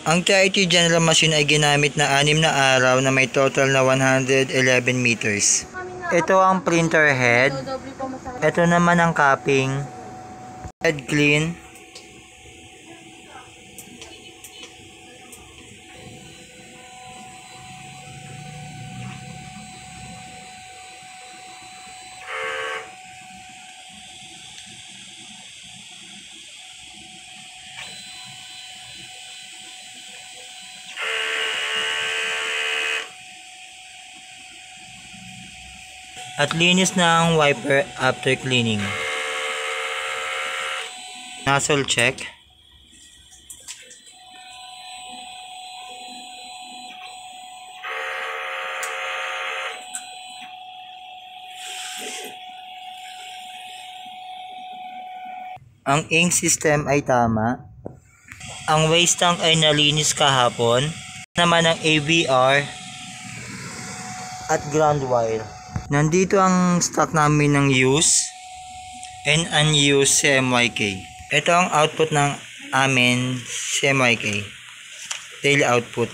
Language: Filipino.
Ang TIT General Machine ay ginamit na 6 na araw na may total na 111 meters. Ito ang printer head. Ito naman ang capping. Head clean. At linis na ang wiper after cleaning. Nozzle check. Ang ink system ay tama. Ang waste tank ay nalinis kahapon. Naman ang AVR at ground wire. Nandito ang stock namin ng used and unused CMYK. Ito ang output ng amin CMYK. Daily output.